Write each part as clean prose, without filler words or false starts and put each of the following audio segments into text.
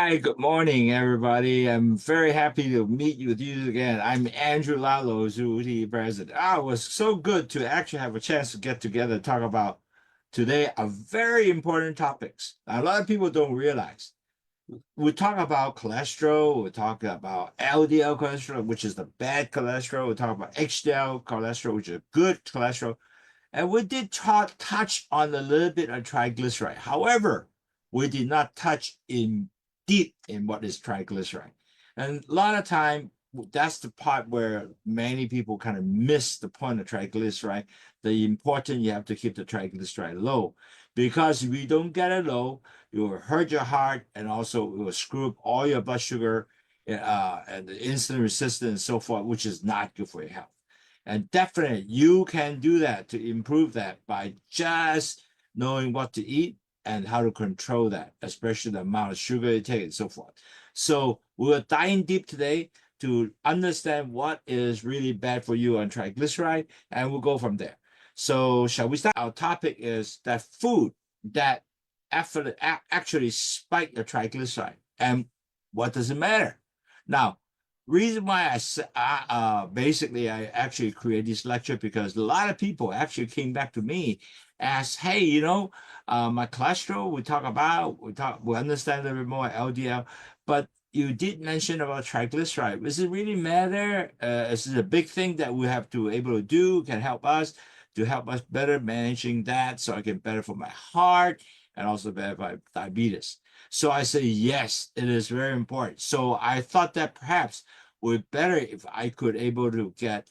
Hi, good morning, everybody. I'm very happy to meet with you again. I'm Andrew Lowsutea president. It was so good to actually have a chance to get together and talk about today a very important topics. A lot of people don't realize. We talk about cholesterol, we talk about LDL cholesterol, which is the bad cholesterol. We talk about HDL cholesterol, which is good cholesterol. And we did touch on a little bit of triglyceride. However, we did not touch in deep in what is triglyceride. And a lot of time, that's the part where many people kind of miss the point of triglyceride. The important, you have to keep the triglyceride low, because if you don't get it low, it will hurt your heart, and also it will screw up all your blood sugar and the insulin resistance and so forth, which is not good for your health. And definitely, you can do that to improve that by just knowing what to eat and how to control that, especially the amount of sugar you take and so forth. So we're diving deep today to understand what is really bad for you on triglyceride, and we'll go from there. So shall we start? Our topic is that food that actually spike your triglyceride, and what does it matter? Now, reason why basically I actually created this lecture, because a lot of people actually came back to me, asked, hey, my cholesterol we understand a little bit more LDL, but you did mention about triglyceride. Does it really matter? Is it a big thing that we have to able to do, can help us better managing that, so I can better for my heart and also better for diabetes? So I say, yes, it is very important. So I thought that perhaps would better if I could able to get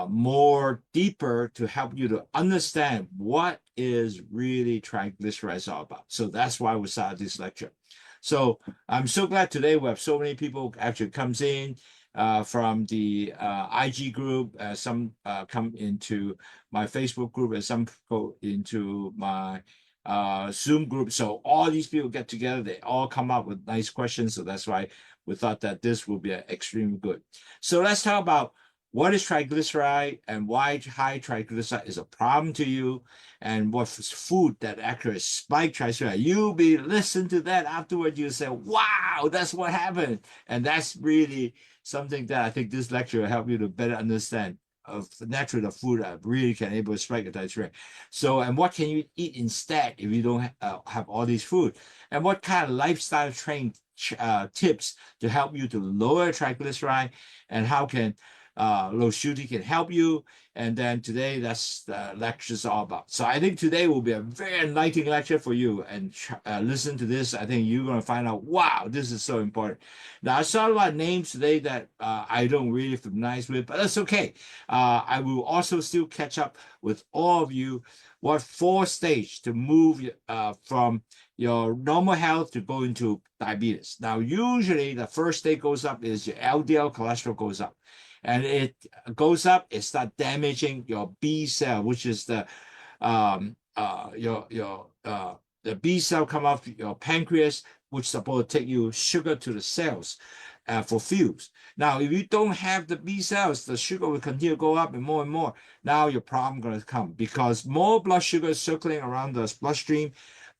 more deeper to help you to understand what is really triglycerides all about. So that's why we started this lecture. So I'm so glad today we have so many people actually comes in from the IG group. Some come into my Facebook group, and some go into my Zoom group. So all these people get together, they all come up with nice questions. So that's why we thought that this will be extremely good. So let's talk about what is triglyceride and why high triglyceride is a problem to you, and what food that actually spike triglyceride. You'll be listen to that afterward. You say, wow, that's what happened. And that's really something that I think this lecture will help you to better understand of naturally the food that really can able to spike the triglyceride. So, and what can you eat instead if you don't have all these food? And what kind of lifestyle tips to help you to lower triglyceride, and how can Lowsutea can help you. And then today, that's the lecture's all about. So I think today will be a very enlightening lecture for you. And listen to this. I think you're going to find out, wow, this is so important. Now, I saw a lot of names today that I don't really familiarize with, but that's okay. I will also still catch up with all of you what 4 stage to move from your normal health to go into diabetes. Now, usually the first stage goes up is your LDL cholesterol goes up. And it goes up, it starts damaging your B cell, which is the the B cell come off your pancreas, which is supposed to take you sugar to the cells for fuels. Now, if you don't have the B cells, the sugar will continue to go up and more and more. Now your problem going to come, because more blood sugar is circulating around the bloodstream,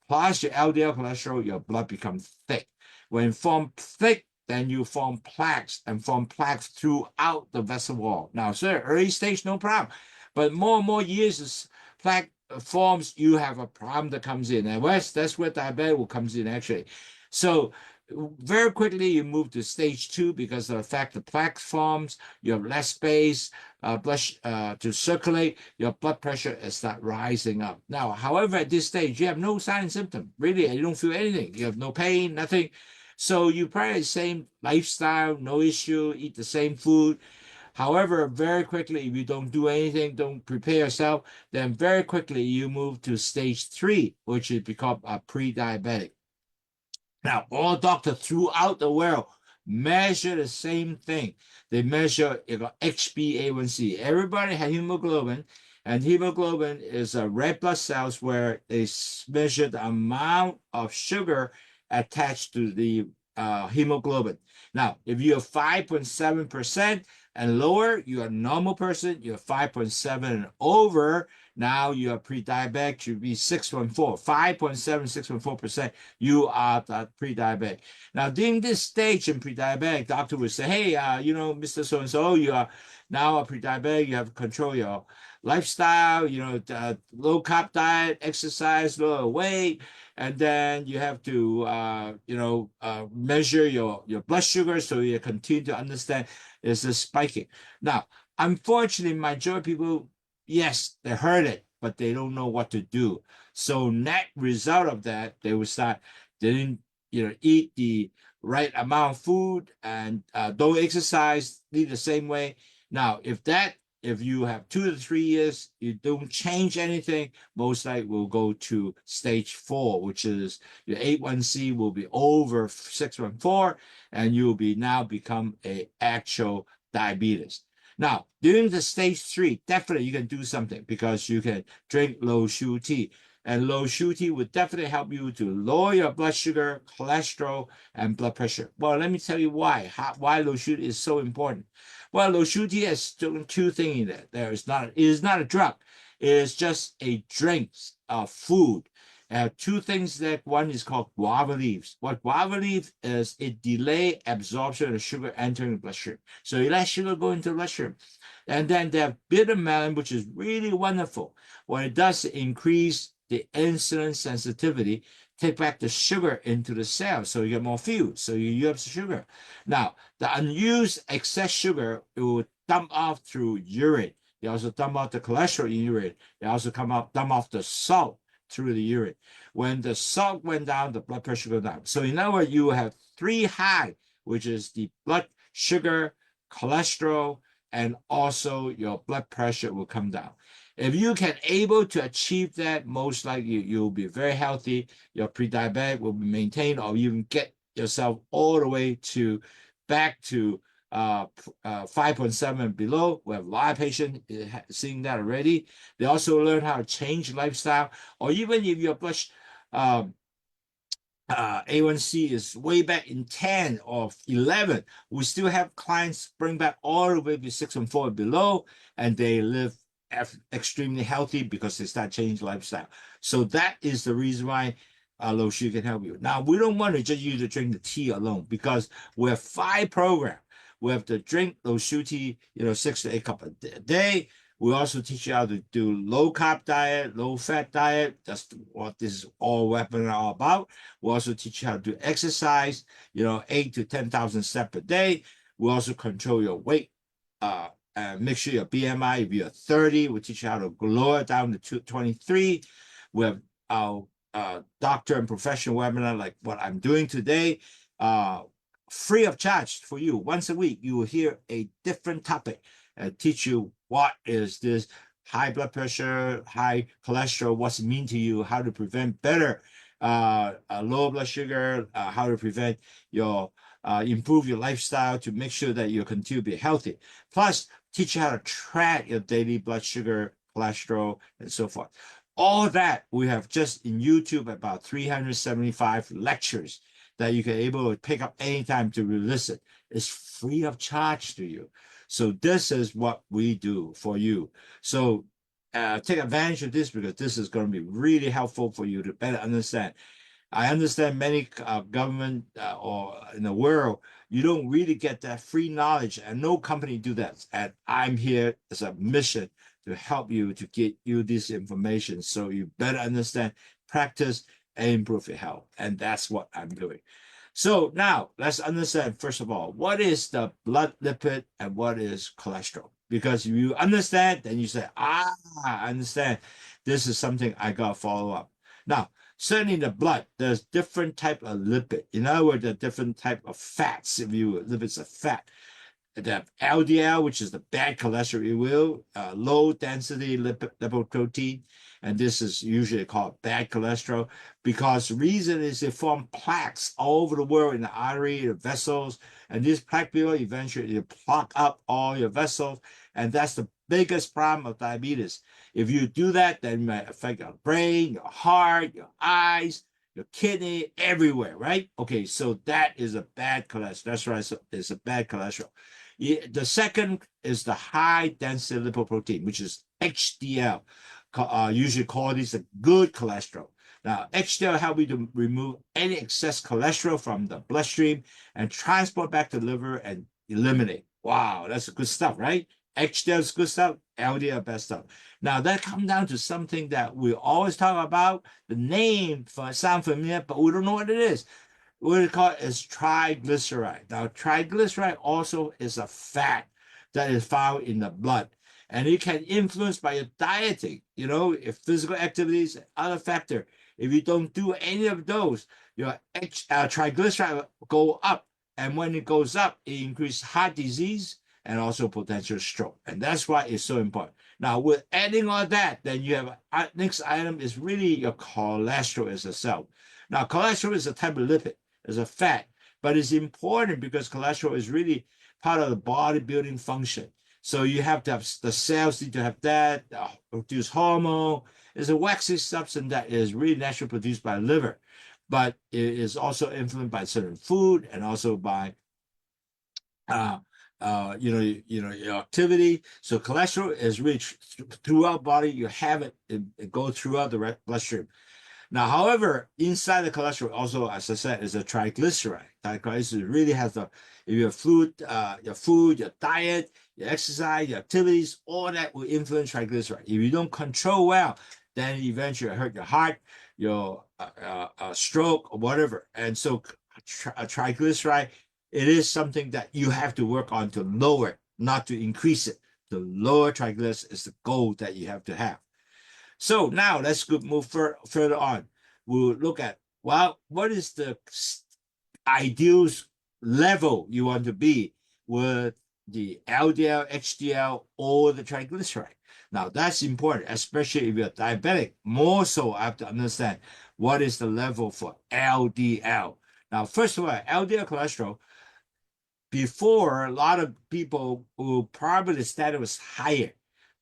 plus your LDL cholesterol, your blood becomes thick. When formed thick, then you form plaques, and form plaques throughout the vessel wall. Now, sir, early stage, no problem. But more and more years as plaque forms, you have a problem that comes in. And that's where diabetes comes in, actually. So very quickly, you move to stage 2 because of the fact the plaque forms, you have less space to circulate, your blood pressure is start rising up. Now, however, at this stage, you have no sign and symptom. Really, you don't feel anything. You have no pain, nothing. So you probably the same lifestyle, no issue, eat the same food. However, very quickly, if you don't do anything, don't prepare yourself, then very quickly you move to stage 3, which is become a pre-diabetic. Now, all doctors throughout the world measure the same thing. They measure HbA1c. Everybody has hemoglobin, and hemoglobin is a red blood cells where they measure the amount of sugar attached to the hemoglobin. Now, if you're 5.7% and lower, you're a normal person. You're 5.7 and over, now you are pre-diabetic, should be 6.4, 5.7, 6.4%, you are pre-diabetic. Now, during this stage in pre-diabetic, doctor would say, hey, Mr. So-and-so, you are now a pre-diabetic, you have to control your lifestyle, low carb diet, exercise, lower weight, and then you have to, measure your blood sugar so you continue to understand is this spiking. Now, unfortunately, majority of people, yes, they heard it, but they don't know what to do. So net result of that, they will start, they didn't, eat the right amount of food and don't exercise, eat the same way. Now, if you have 2 to 3 years, you don't change anything, most likely will go to stage 4, which is your A1C will be over 6.4, and you will be now become a actual diabetes. Now, during the stage 3, definitely you can do something because you can drink Lowsutea. And Lowsutea would definitely help you to lower your blood sugar, cholesterol, and blood pressure. Well, let me tell you why Lowsutea is so important. Well, Lowsutea has two things in it. It is not a drug. It is just a drink of food. Two things that one is called guava leaves. What guava leaf is, it delay absorption of sugar entering the bloodstream. So you let sugar go into the bloodstream. And then they have bitter melon, which is really wonderful. What it does is increase the insulin sensitivity, take back the sugar into the cell so you get more fuel, so you use sugar. Now, the unused excess sugar, it will dump off through urine. They also dump off the cholesterol in urine. They also dump off the salt through the urine. When the salt went down, the blood pressure goes down. So in other words, you have 3 high, which is the blood sugar, cholesterol, and also your blood pressure will come down. If you can able to achieve that, most likely you'll be very healthy. Your pre-diabetic will be maintained, or even get yourself all the way to back to 5.7 and below. We have a lot of patients seeing that already. They also learn how to change lifestyle, or even if your blood A1C is way back in 10 or 11, we still have clients bring back all the way to 6.4 and below, and they live extremely healthy because they start changing lifestyle. So that is the reason why Lowsutea can help you. Now, we don't want to just you to drink the tea alone, because we have 5 programs. We have to drink Lowsutea, 6 to 8 cups a day. We also teach you how to do low carb diet, low fat diet. That's what this is all webinar all about. We also teach you how to do exercise, 8 to 10,000 steps a day. We also control your weight. Make sure your BMI, if you're 30, we teach you how to lower it down to 23. We have our doctor and professional webinar like what I'm doing today, free of charge for you. Once a week, you will hear a different topic and teach you what is this high blood pressure, high cholesterol, what's it mean to you, how to prevent better low blood sugar, how to prevent your improve your lifestyle to make sure that you continue to be healthy. Plus, teach you how to track your daily blood sugar, cholesterol, and so forth. All that we have just in YouTube, about 375 lectures that you can able to pick up anytime to listen. It's free of charge to you. So this is what we do for you. So take advantage of this, because this is going to be really helpful for you to better understand. I understand many government or in the world, you don't really get that free knowledge, and no company do that. And I'm here as a mission to help you to get you this information so you better understand, practice, and improve your health. And that's what I'm doing. So now let's understand, first of all, what is the blood lipid and what is cholesterol? Because if you understand, then you say, I understand. This is something I got to follow up. Now, certainly in the blood, there's different type of lipid. In other words, there are different type of fats, if you lipids are fat. They have LDL, which is the bad cholesterol, you will, low density lipoprotein, and this is usually called bad cholesterol, because the reason is they form plaques all over the world in the artery, the vessels, and these plaque will eventually plug up all your vessels, and that's the biggest problem of diabetes. If you do that, then it might affect your brain, your heart, your eyes, your kidney, everywhere, right? Okay, so that is a bad cholesterol. That's right, so it's a bad cholesterol. The second is the high density lipoprotein, which is HDL. Usually call this a good cholesterol. Now, HDL helps you to remove any excess cholesterol from the bloodstream and transport back to the liver and eliminate. Wow, that's good stuff, right? HDL is good stuff, LDL best stuff. Now that comes down to something that we always talk about. The name sound familiar, but we don't know what it is. What it called is triglyceride. Now, triglyceride also is a fat that is found in the blood, and it can influence by your dieting, if physical activities, other factor. If you don't do any of those, your triglyceride will go up, and when it goes up, it increases heart disease and also potential stroke, and that's why it's so important. Now, with adding all that, then you have next item is really your cholesterol as itself. Now, cholesterol is a type of lipid, is a fat, but it's important because cholesterol is really part of the bodybuilding function. So you have to have the cells need to have that, produce hormone. It's a waxy substance that is really naturally produced by the liver, but it is also influenced by certain food and also by your activity. So cholesterol is rich throughout body. You have it go throughout the bloodstream. Now, however, inside the cholesterol also, as I said, is a triglyceride. Triglyceride really has if your food, your diet, your exercise, your activities, all that will influence triglyceride. If you don't control well, then eventually hurt your heart, your stroke, or whatever. And so triglyceride, it is something that you have to work on to lower it, not to increase it. The lower triglycerides is the goal that you have to have. So now let's move further on. We'll look at, well, what is the ideal level you want to be with the LDL, HDL, or the triglyceride? Now, that's important, especially if you're diabetic. More so, I have to understand what is the level for LDL. Now, first of all, LDL cholesterol, before, a lot of people who probably status was higher,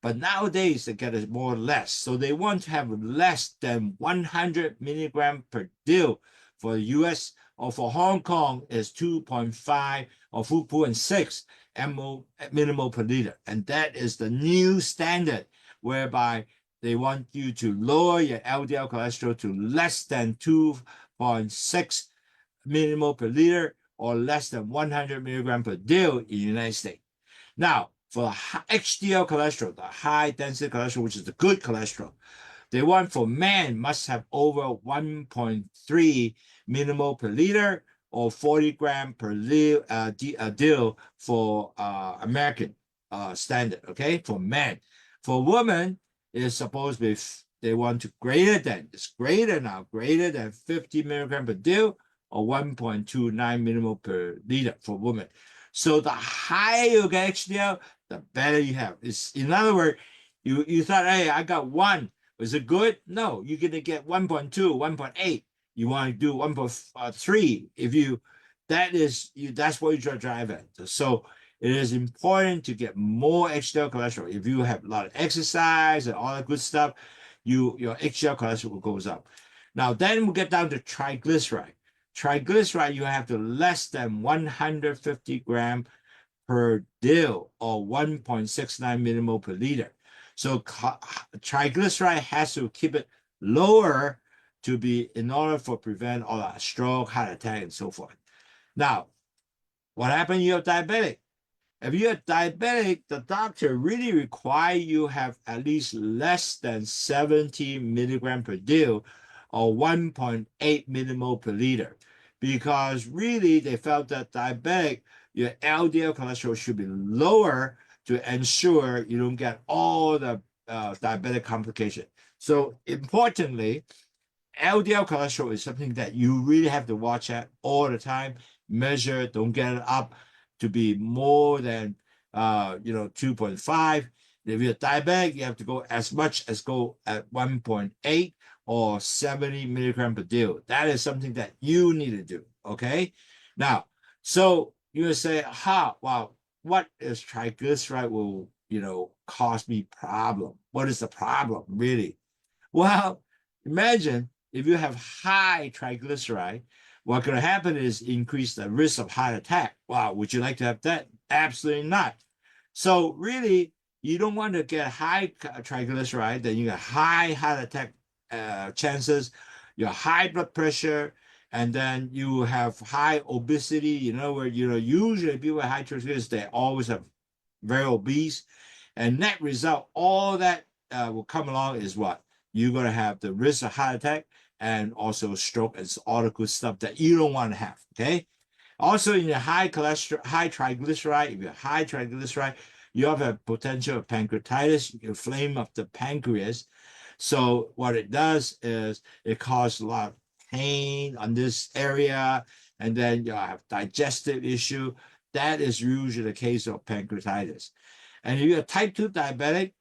but nowadays they get it more or less. So they want to have less than 100 milligram per deal. For the US or for Hong Kong is 2.5 or 4.6 millimole per liter. And that is the new standard whereby they want you to lower your LDL cholesterol to less than 2.6 millimole per liter or less than 100 milligram per deal in the United States. Now, for HDL cholesterol, the high density cholesterol, which is the good cholesterol, they want for men must have over 1.3 millimole per liter or 40 gram per deal for American standard, okay, for men. For women, it's supposed to be, they want to it's greater now, greater than 50 milligram per deal or 1.29 millimole per liter for women. So the higher you get HDL, the better you have. In other words, you thought, hey, I got 1. Is it good? No, you're going to get 1.2, 1.8. You want to do 1.3. That's what you try to drive at. So it is important to get more HDL cholesterol. If you have a lot of exercise and all that good stuff, your HDL cholesterol goes up. Now, then we'll get down to triglyceride. Triglyceride, you have to less than 150 gram per deal or 1.69 millimole per liter. So triglyceride has to keep it lower to be in order for prevent all that stroke, heart attack, and so forth. Now, what happens? You're diabetic. If you're diabetic, the doctor really require you have at least less than 70 milligram per deal or 1.8 millimole per liter, because really they felt that diabetic, your LDL cholesterol should be lower to ensure you don't get all the diabetic complication. So importantly, LDL cholesterol is something that you really have to watch at all the time, measure, don't get it up to be more than 2.5. If you're diabetic, you have to go as much as go at 1.8 or 70 milligram per deal. That is something that you need to do, okay? Now, so you will say, well, what is triglyceride will, cause me problem? What is the problem, really? Well, imagine if you have high triglyceride, what's going to happen is increase the risk of heart attack. Wow, would you like to have that? Absolutely not. So really, you don't want to get high triglyceride, then you get high heart attack chances, your high blood pressure, and then you have high obesity. Where usually people with high triglycerides, they always have very obese, and net result, all that will come along is what? You're going to have the risk of heart attack and also stroke and all the good stuff that you don't want to have. Okay. Also, in your high cholesterol, high triglyceride, if you're high triglyceride, you have a potential of pancreatitis, inflame of the pancreas. So what it does is it causes a lot of pain on this area, and then you have digestive issue. That is usually the case of pancreatitis. And if you're a type 2 diabetic,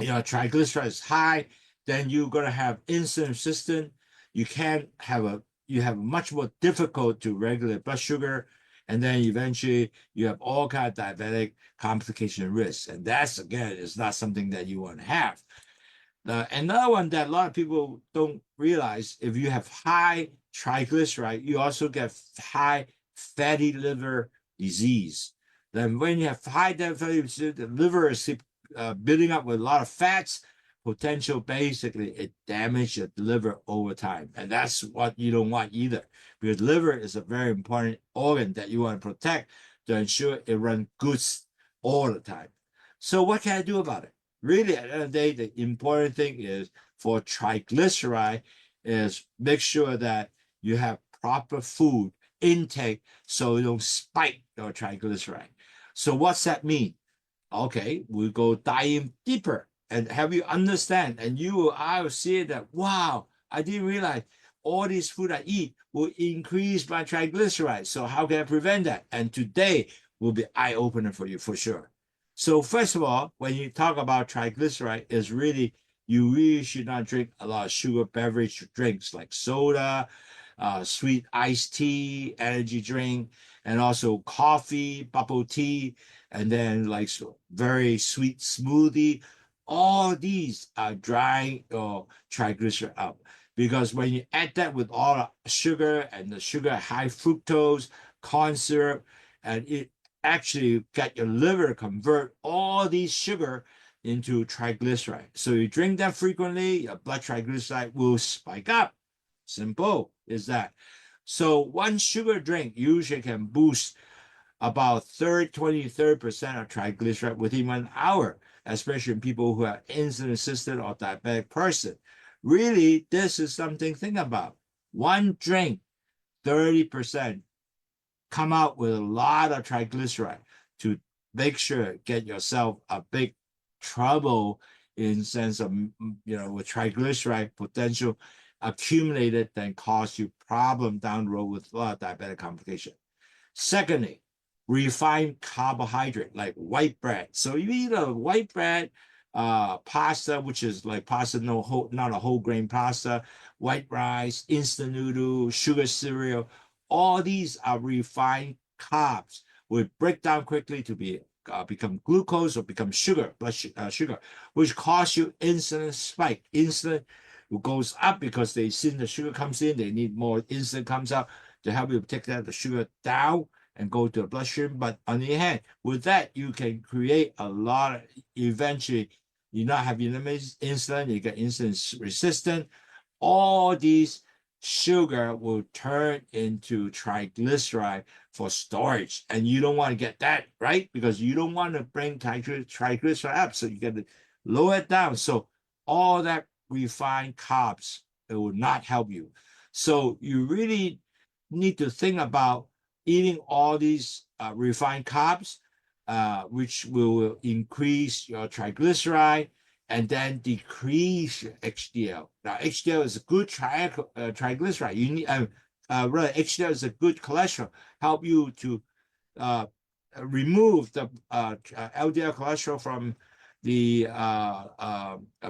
triglycerides is high, then you're going to have insulin resistance. You can't have you have much more difficult to regulate blood sugar, and then eventually you have all kind of diabetic complication risks. And that's, again, is not something that you want to have. Another one that a lot of people don't realize, if you have high triglyceride, you also get high fatty liver disease. Then when you have high fatty disease, the liver is building up with a lot of fats, potential basically it damages the liver over time. And that's what you don't want either, because liver is a very important organ that you want to protect to ensure it runs good all the time. So what can I do about it? Really, at the end of the day, the important thing is for triglyceride is make sure that you have proper food intake so you don't spike your triglyceride. So what's that mean? Okay, we go dive deeper and have you understand, and I will see that, wow, I didn't realize all this food I eat will increase my triglycerides. So how can I prevent that? And today will be eye-opener for you for sure. So first of all, when you talk about triglyceride, is really, you really should not drink a lot of sugar beverage drinks like soda, sweet iced tea, energy drink, and also coffee, bubble tea, and then like very sweet smoothie. All these are drying your triglyceride up, because when you add that with all the sugar and the sugar high fructose, corn syrup, and it actually get your liver convert all these sugar into triglyceride. So you drink that frequently, your blood triglyceride will spike up. Simple is that. So one sugar drink usually can boost about 20-30% of triglyceride within 1 hour, especially in people who are insulin resistant or diabetic person. Really, this is something to think about. One drink, 30%, come out with a lot of triglyceride to make sure get yourself a big trouble in sense of, with triglyceride potential accumulated, then cause you problem down the road with a lot of diabetic complication. Secondly, refined carbohydrate like white bread. So you eat a white bread, pasta, which is like pasta, not a whole grain pasta, white rice, instant noodle, sugar cereal. All these are refined carbs, will break down quickly to become glucose or become sugar, blood sugar, which cause you insulin spike. Insulin goes up because they see the sugar comes in, they need more insulin comes out to help you take the sugar down and go to the bloodstream. But on the other hand, with that, you can create a lot of, eventually, you not have insulin, you get insulin resistant. All these sugar will turn into triglyceride for storage. And you don't want to get that, right? Because you don't want to bring triglyceride up. So you get to lower it down. So all that refined carbs, it will not help you. So you really need to think about eating all these refined carbs, which will increase your triglyceride and then decrease your HDL. Now, HDL is a good triglyceride. You need, rather, HDL is a good cholesterol, help you to remove the LDL cholesterol from the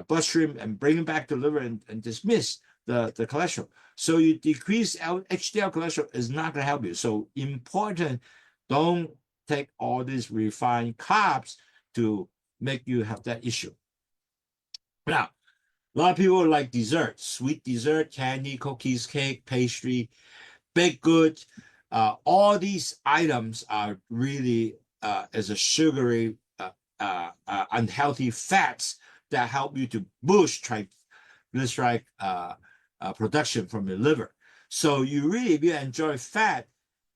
bloodstream and bring it back to the liver and dismiss the cholesterol. So you decrease HDL cholesterol is not going to help you. So important, don't take all these refined carbs to make you have that issue. Now, A lot of people like dessert, sweet dessert, candy, cookies, cake, pastry, baked goods. All these items are really as a sugary, unhealthy fats that help you to boost triglyceride production from your liver. So you really, if you enjoy fat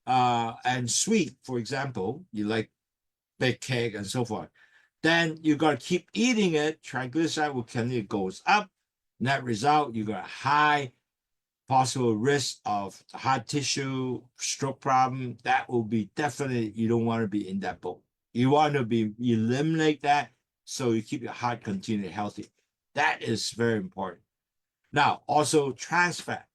and sweet, for example, you like baked cake and so forth, then you got to keep eating it. Triglyceride will continue goes up. Net result, you got high possible risk of heart tissue, stroke problem. That will be definitely, you don't want to be in that boat. You want to be eliminate that so you keep your heart continually healthy. That is very important. Now, also trans fat,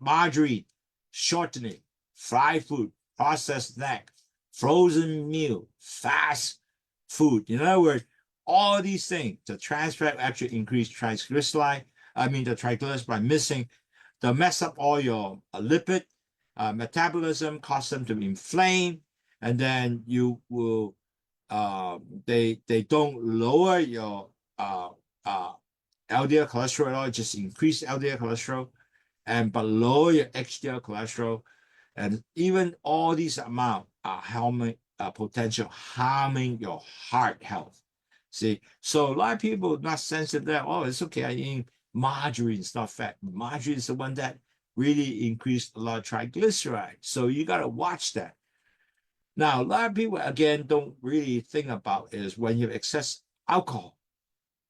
margarine, shortening, fried food, processed snack, frozen meal, fast food. In other words, all these things, the trans fat actually increase triglyceride. The triglycerides by missing, they'll mess up all your lipid metabolism, cause them to inflame, and then you will they don't lower your LDL cholesterol at all, just increase LDL cholesterol, and but lower your HDL cholesterol, and even all these amount are harming potential harming your heart health. See, so a lot of people not sensitive that, oh, it's okay, I eat margarine, it's not fat. Margarine is the one that really increased a lot of triglycerides. So you got to watch that. Now, a lot of people, again, don't really think about is when you have excess alcohol,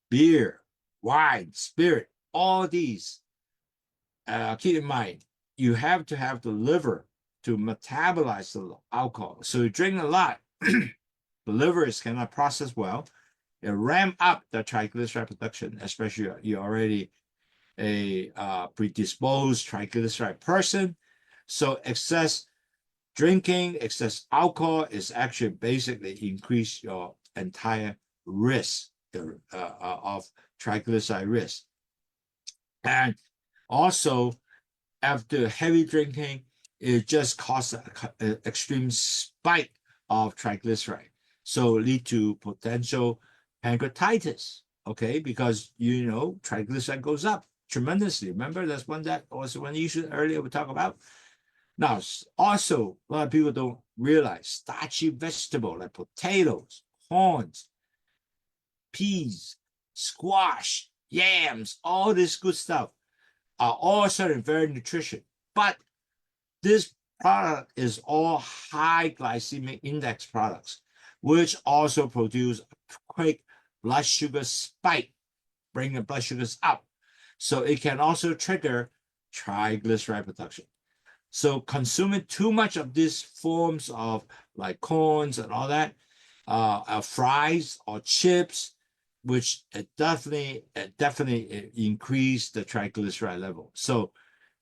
beer, wine, spirit, all these, keep in mind, you have to have the liver to metabolize the alcohol. So you drink a lot, the liver is cannot process well. It ramp up the triglyceride production, especially you're already a predisposed triglyceride person. So excess drinking, excess alcohol is actually basically increase your entire risk of triglyceride risk. And also, after heavy drinking, it just causes an extreme spike of triglyceride. So lead to potential pancreatitis, okay? Because, triglyceride goes up tremendously. Remember, that's one that was one issue earlier we talked about. Now, also, a lot of people don't realize starchy vegetable like potatoes, corns, peas, squash, yams, all this good stuff are all certain very nutritious. But this product is all high glycemic index products, which also produce a quick blood sugar spike, bring the blood sugars up. So it can also trigger triglyceride production. So consuming too much of these forms of like corns and all that, fries or chips, which definitely increase the triglyceride level. So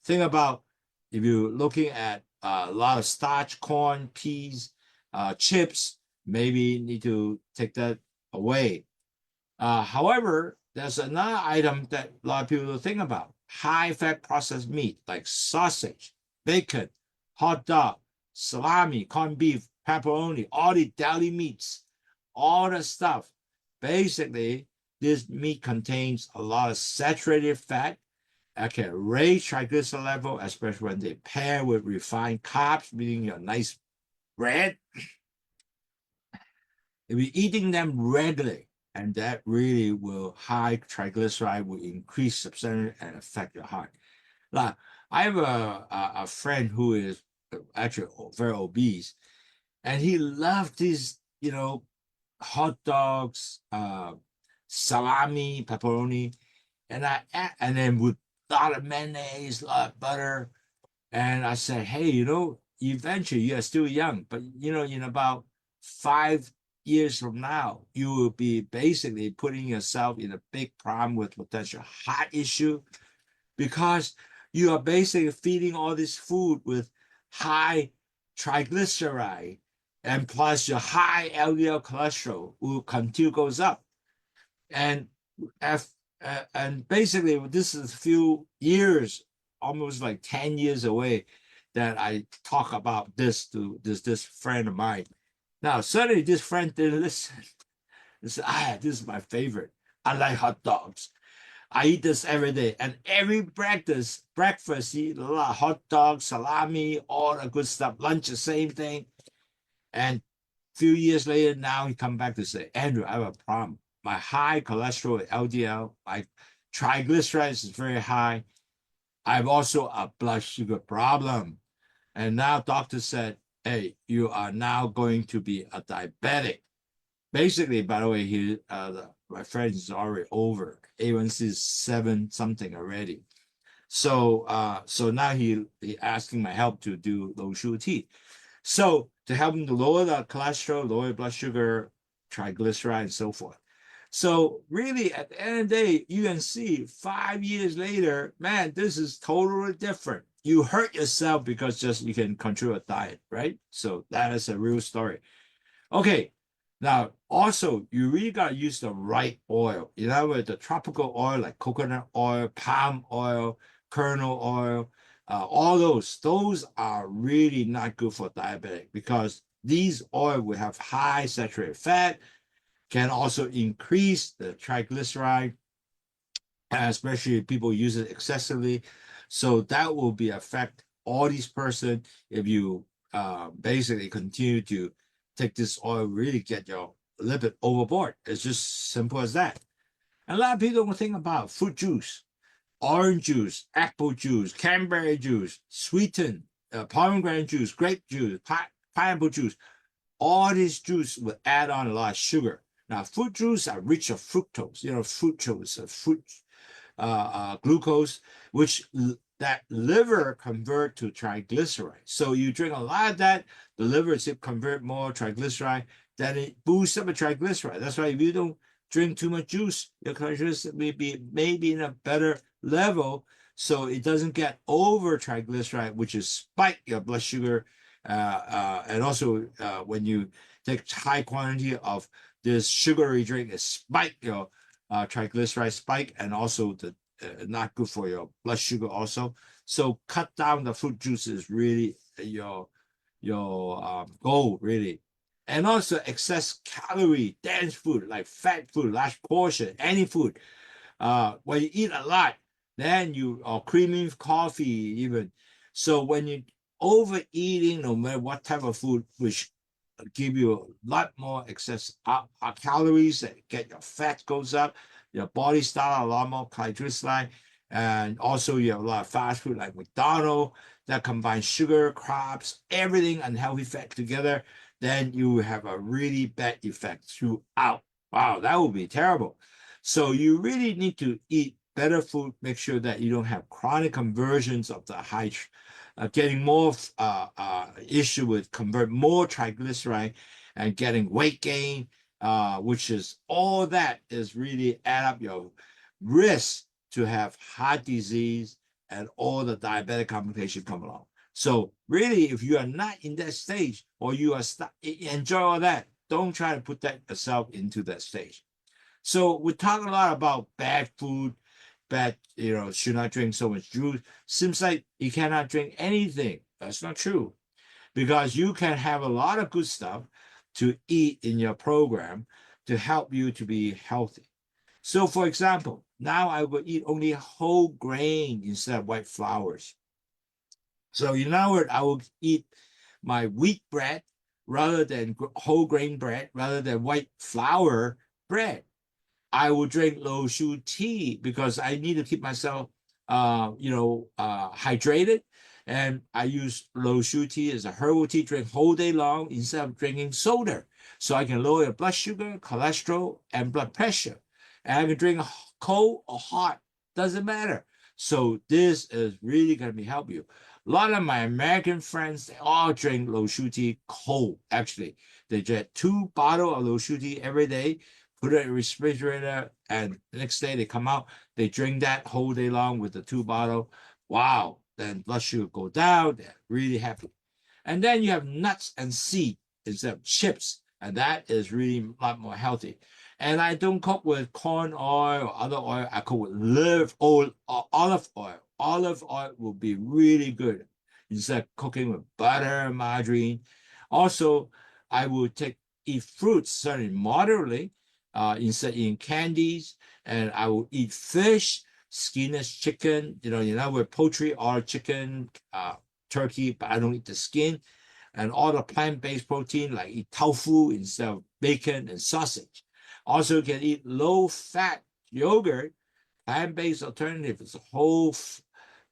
think about if you're looking at a lot of starch, corn, peas, chips, maybe need to take that away. However, there's another item that a lot of people don't think about: high-fat processed meat like sausage, bacon, hot dog, salami, corned beef, pepperoni, all the deli meats, all the stuff. Basically, this meat contains a lot of saturated fat that can raise triglyceride level, especially when they pair with refined carbs, meaning your nice bread. If you're eating them regularly, and that really will high triglyceride will increase substantially and affect your heart. Now, I have a friend who is actually very obese, and he loved these, hot dogs, salami, pepperoni, and then with a lot of mayonnaise, a lot of butter. And I said, hey, eventually you are still young, but in about 5 years from now, you will be basically putting yourself in a big problem with potential heart issue because you are basically feeding all this food with high triglyceride and plus your high LDL cholesterol will continue goes up. And and basically this is a few years, almost like 10 years away, that I talk about this to this friend of mine. Now, suddenly this friend didn't listen. He said, this is my favorite. I like hot dogs. I eat this every day, and every breakfast, eat a lot of hot dogs, salami, all the good stuff. Lunch, the same thing. And a few years later, now he come back to say, Andrew, I have a problem. My high cholesterol, LDL, my triglycerides is very high. I have also a blood sugar problem. And now doctor said, hey, you are now going to be a diabetic. Basically, by the way, my friend is already over. A1C is 7 something already. So now he asking my help to do Lowsutea. So to help him to lower the cholesterol, lower blood sugar, triglyceride, and so forth. So really, at the end of the day, you can see 5 years later, man, this is totally different. You hurt yourself because just you can control a diet, right? So that is a real story. Okay, now also you really got to use the right oil. In other words, the tropical oil like coconut oil, palm oil, kernel oil, all those are really not good for diabetic because these oil will have high saturated fat, can also increase the triglyceride, especially if people use it excessively. So that will be affect all these person if you basically continue to take this oil, really get your lipid overboard. It's just simple as that. And a lot of people don't think about fruit juice, orange juice, apple juice, cranberry juice, sweetened, pomegranate juice, grape juice, pineapple juice. All these juice will add on a lot of sugar. Now, fruit juice are rich of fructose. Fructose, fruit glucose, which that liver convert to triglyceride. So you drink a lot of that, the liver is convert more triglyceride, then it boosts up the triglyceride. That's why if you don't drink too much juice, your triglycerides may be maybe in a better level, so it doesn't get over triglyceride, which is spike your blood sugar. And also when you take high quantity of this sugary drink, it spike your triglyceride spike, and also the not good for your blood sugar also. So cut down the fruit juice is really your goal really. And also excess calorie dense food like fat food, large portion, any food. When you eat a lot, then you or creamy coffee even. So when you overeating, no matter what type of food, which give you a lot more excess calories that get your fat goes up, your body start a lot more triglyceride, and also you have a lot of fast food like McDonald's that combines sugar, carbs, everything unhealthy fat together, then you have a really bad effect throughout. Wow, that would be terrible. So you really need to eat better food, make sure that you don't have chronic conversions of the high getting more issue with convert more triglyceride and getting weight gain, which is all that is really add up your risk to have heart disease and all the diabetic complications come along. So really, if you are not in that stage or you are enjoy all that, don't try to put that yourself into that stage. So we talk a lot about bad food, bad, should not drink so much juice. Seems like you cannot drink anything. That's not true because you can have a lot of good stuff to eat in your program to help you to be healthy. So for example, now I will eat only whole grain instead of white flours. So in other words, I will eat my wheat bread rather than whole grain bread, rather than white flour bread. I will drink Lowsutea because I need to keep myself, hydrated. And I use Lowsutea as a herbal tea, drink whole day long instead of drinking soda. So I can lower your blood sugar, cholesterol, and blood pressure. And I can drink cold or hot, doesn't matter. So this is really going to be help you. A lot of my American friends, they all drink Lowsutea cold, actually. They drink 2 bottles of Lowsutea every day, put it in the refrigerator, and the next day they come out, they drink that whole day long with the 2 bottles. Wow, then blood sugar go down, they're really happy. And then you have nuts and seeds instead of chips, and that is really a lot more healthy. And I don't cook with corn oil or other oil, I cook with olive oil. Olive oil will be really good instead of cooking with butter, margarine. Also, I will eat fruits, certainly moderately, instead eating candies, and I will eat fish, skinless chicken, with poultry or chicken, turkey, but I don't eat the skin, and all the plant-based protein, like eat tofu instead of bacon and sausage. Also, you can eat low-fat yogurt, plant-based alternative is whole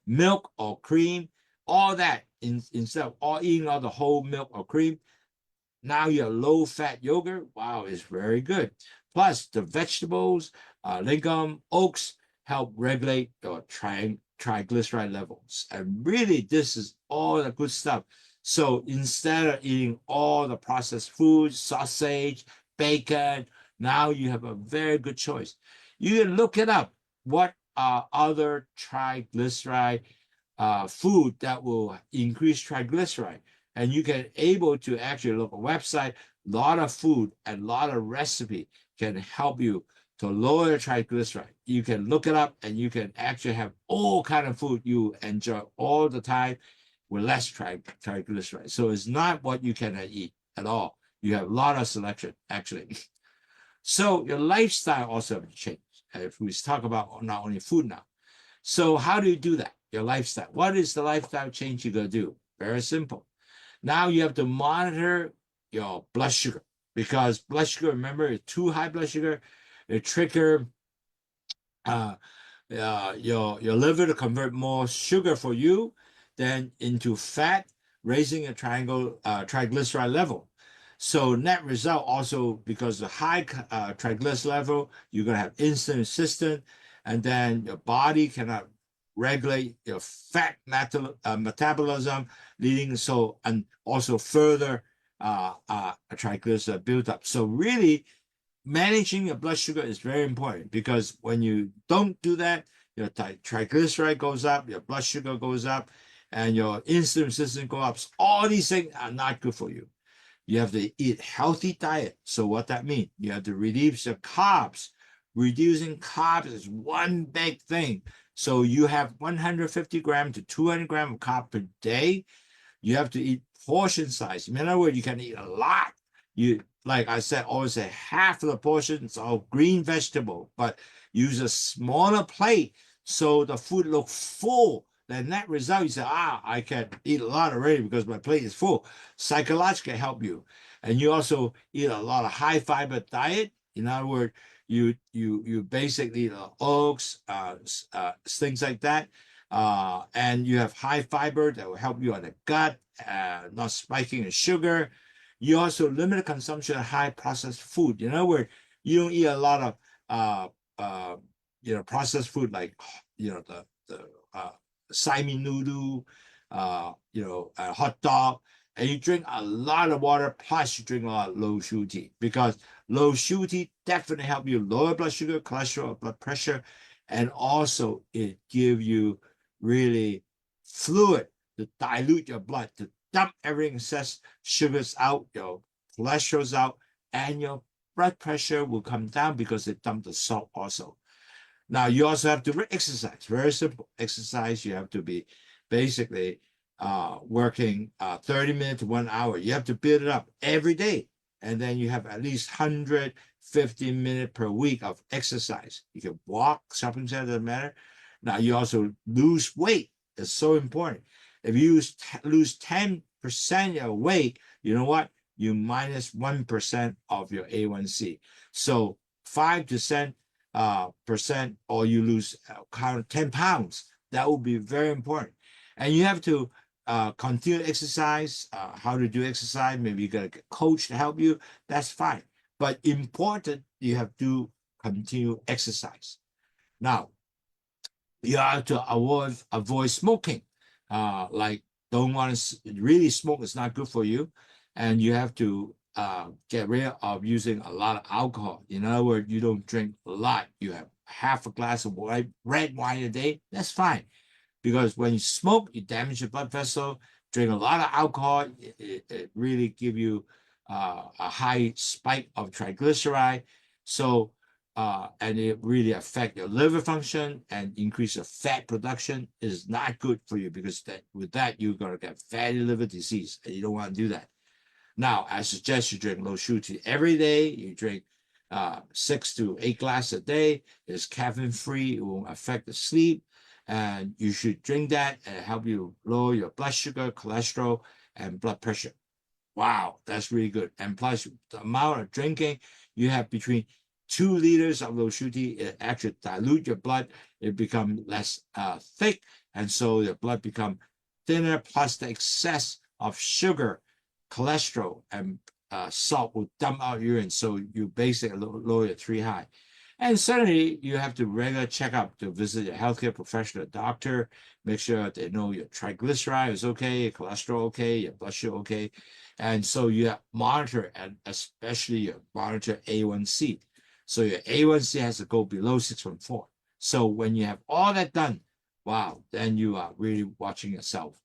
milk or cream, all that instead of all eating all the whole milk or cream. Now your low-fat yogurt, wow, is very good. Plus the vegetables, legume, oats help regulate your triglyceride levels. And really, this is all the good stuff. So instead of eating all the processed foods, sausage, bacon, now you have a very good choice. You can look it up. What are other triglyceride food that will increase triglyceride? And you can able to actually look at a website. A lot of food and a lot of recipe can help you to lower your triglyceride. You can look it up, and you can actually have all kind of food you enjoy all the time with less triglyceride. So it's not what you cannot eat at all. You have a lot of selection, actually. So your lifestyle also have to change. If we talk about not only food now. So how do you do that? Your lifestyle. What is the lifestyle change you're going to do? Very simple. Now you have to monitor your blood sugar, because blood sugar, remember, too high blood sugar, it trigger your liver to convert more sugar for you than into fat, raising a triglyceride level. So net result also, because the high triglyceride level, you're going to have insulin resistance, and then your body cannot regulate your fat metabolism, leading and also further triglyceride buildup. So really, managing your blood sugar is very important, because when you don't do that, your triglyceride goes up, your blood sugar goes up, and your insulin resistance goes up. All these things are not good for you. You have to eat healthy diet. So what that means, you have to reduce your carbs. Reducing carbs is one big thing. So you have 150 grams to 200 grams of carb per day. You have to eat portion size. In other words, you can eat a lot. Like I said, always say half of the portion is all green vegetable, but use a smaller plate so the food looks full. Then that result, you say, I can eat a lot already because my plate is full. Psychologically help you. And you also eat a lot of high fiber diet. In other words, you basically eat oats, things like that. And you have high fiber that will help you on the gut, not spiking in sugar. You also limit the consumption of high processed food. In other words, you don't eat a lot of processed food, like the Simi noodle, hot dog, and you drink a lot of water. Plus, you drink a lot of Lowsutea, because Lowsutea definitely help you lower blood sugar, cholesterol, blood pressure, and also it give you really fluid to dilute your blood, to dump everything excess sugars out, your cholesterol's out, and your blood pressure will come down because it dumped the salt also. Now, you also have to exercise. Very simple exercise. You have to be basically working 30 minutes to 1 hour. You have to build it up every day. And then you have at least 150 minutes per week of exercise. You can walk, shopping center, doesn't matter. Now, you also lose weight. It's so important. If you lose 10% of your weight, you know what? You minus 1% of your A1C. So 5% or you lose 10 pounds. That will be very important. And you have to continue to exercise. How to do exercise, maybe you got a coach to help you. That's fine. But important, you have to continue exercise. Now, you have to avoid smoking. Like, don't want to really smoke. It's not good for you. And you have to get rid of using a lot of alcohol. In other words, you don't drink a lot. You have half a glass of red wine a day. That's fine. Because when you smoke, you damage your blood vessel. Drink a lot of alcohol, it really give you a high spike of triglyceride. So, and it really affect your liver function and increase your fat production. Is not good for you, because with that, you're going to get fatty liver disease, and you don't want to do that. Now, I suggest you drink Lowsutea every day. You drink 6 to 8 glasses a day. It's caffeine free. It won't affect the sleep. And you should drink that and help you lower your blood sugar, cholesterol, and blood pressure. Wow, that's really good. And plus, the amount of drinking, you have between 2 liters of Lowsutea, it actually dilute your blood. It becomes less thick, and so your blood become thinner. Plus, the excess of sugar, cholesterol, and salt will dump out urine. So you basically lower your 3 high. And certainly, you have to regular checkup to visit your healthcare professional, doctor. Make sure they know your triglyceride is okay, your cholesterol okay, your blood sugar okay. And so you monitor, and especially you monitor A1C. So your A1C has to go below 6.4. So when you have all that done, wow, then you are really watching yourself,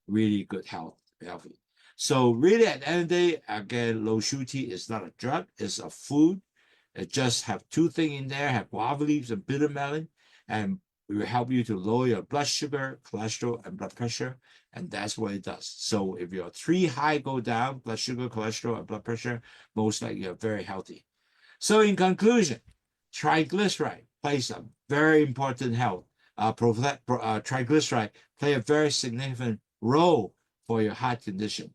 really good health, healthy. So really at the end of the day, again, Lowsutea is not a drug, it's a food. It just have 2 things in there, have guava leaves and bitter melon, and it will help you to lower your blood sugar, cholesterol, and blood pressure. And that's what it does. So if your 3 high go down, blood sugar, cholesterol, and blood pressure, most likely you're very healthy. So in conclusion, triglyceride plays a very important health. Triglyceride play a very significant role for your heart condition.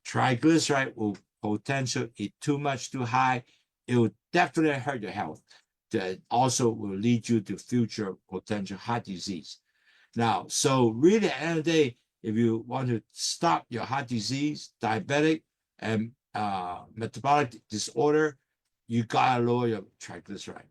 Triglyceride will potentially eat too much, too high. It will definitely hurt your health. That also will lead you to future potential heart disease. Now, so really at the end of the day, if you want to stop your heart disease, diabetic, and metabolic disorder, you gotta lower your triglyceride.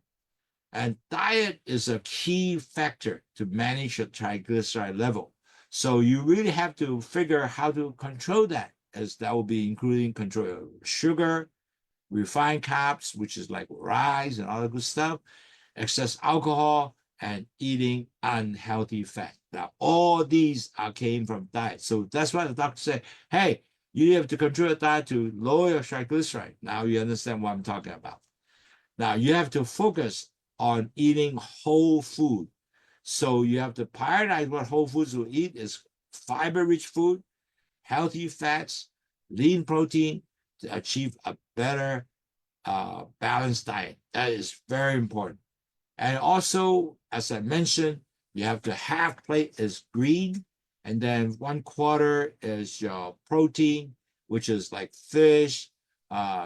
And diet is a key factor to manage your triglyceride level. So you really have to figure how to control that, as that will be including control your sugar, refined carbs, which is like rice and all the good stuff, excess alcohol, and eating unhealthy fat. Now, all these came from diet. So that's why the doctor said, hey, you have to control your diet to lower your triglyceride. Now you understand what I'm talking about. Now you have to focus on eating whole food. So you have to prioritize what whole foods will eat is fiber-rich food, healthy fats, lean protein to achieve a better balanced diet. That is very important. And also, as I mentioned, you have to half plate is green, and then 1/4 is your protein, which is like fish,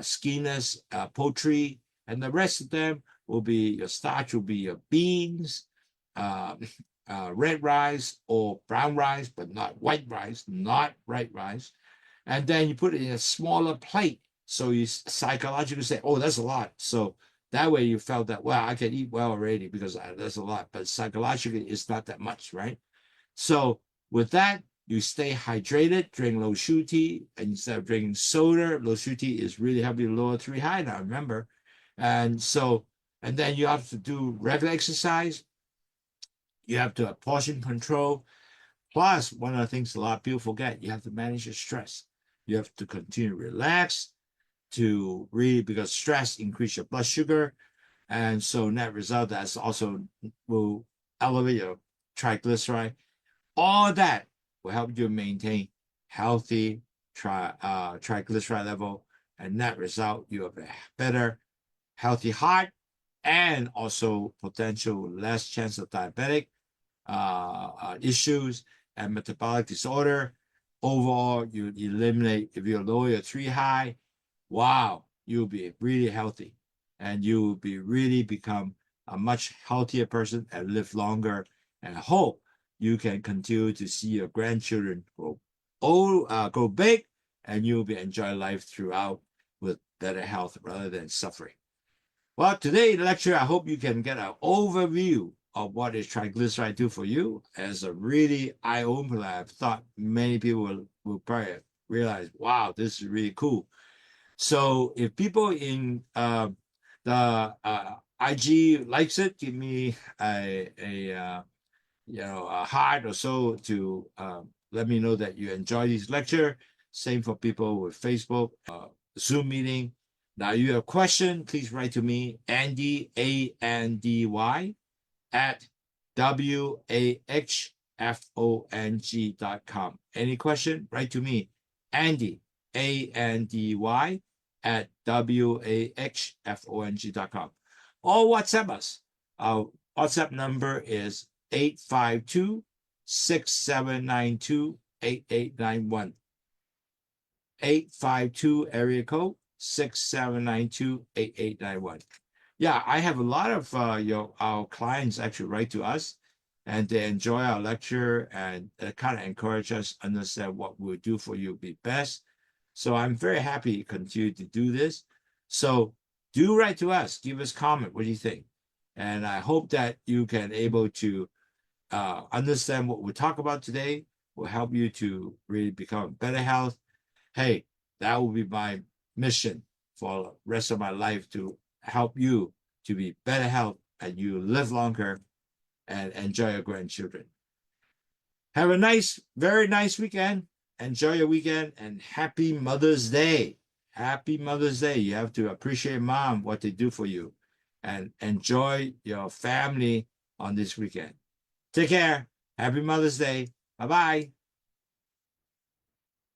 skinless, poultry, and the rest of them will be your starch, will be your beans, red rice or brown rice, but not white rice, not white rice. And then you put it in a smaller plate. So you psychologically say, oh, that's a lot. So that way you felt that, well, I can eat well already because that's a lot. But psychologically, it's not that much, right? So with that, you stay hydrated, drink Lowsutea, and instead of drinking soda, Lowsutea is really helping you lower 3 high now, remember? And so, and then you have to do regular exercise. You have to have portion control. Plus, one of the things a lot of people forget, you have to manage your stress. You have to continue to relax, to really, because stress increase your blood sugar. And so net result, that's also will elevate your triglyceride. All that will help you maintain healthy triglyceride level. And net result, you have a better, healthy heart and also potential less chance of diabetic issues and metabolic disorder. Overall, you eliminate, if you lower your 3 high, wow, you'll be really healthy and you will be really become a much healthier person and live longer. And I hope you can continue to see your grandchildren grow old, grow big, and you'll be enjoy life throughout with better health rather than suffering. Well, today's lecture, I hope you can get an overview of what is triglyceride do for you as a really eye-opener. I thought many people will probably realize, wow, this is really cool. So if people in the IG likes it, give me a heart or so to let me know that you enjoy this lecture. Same for people with Facebook, Zoom meeting. Now you have a question, please write to me, Andy, A-N-D-Y, at WAHFONG.com. Any question, write to me, Andy, A-N-D-Y, at wahfong.com. Or WhatsApp us. Our WhatsApp number is 852-6792-8891. 852 area code 6792-8891. Yeah, I have a lot of our clients actually write to us, and they enjoy our lecture and kind of encourage us understand what we'll do for you be best. So I'm very happy to continue to do this. So do write to us, give us comment. What do you think? And I hope that you can able to understand what we talk about today will help you to really become better health. Hey, that will be my mission for the rest of my life, to help you to be better health and you live longer and enjoy your grandchildren. Have a nice, very nice weekend. Enjoy your weekend and happy Mother's Day. Happy Mother's Day. You have to appreciate mom, what they do for you, and enjoy your family on this weekend. Take care. Happy Mother's Day. Bye-bye.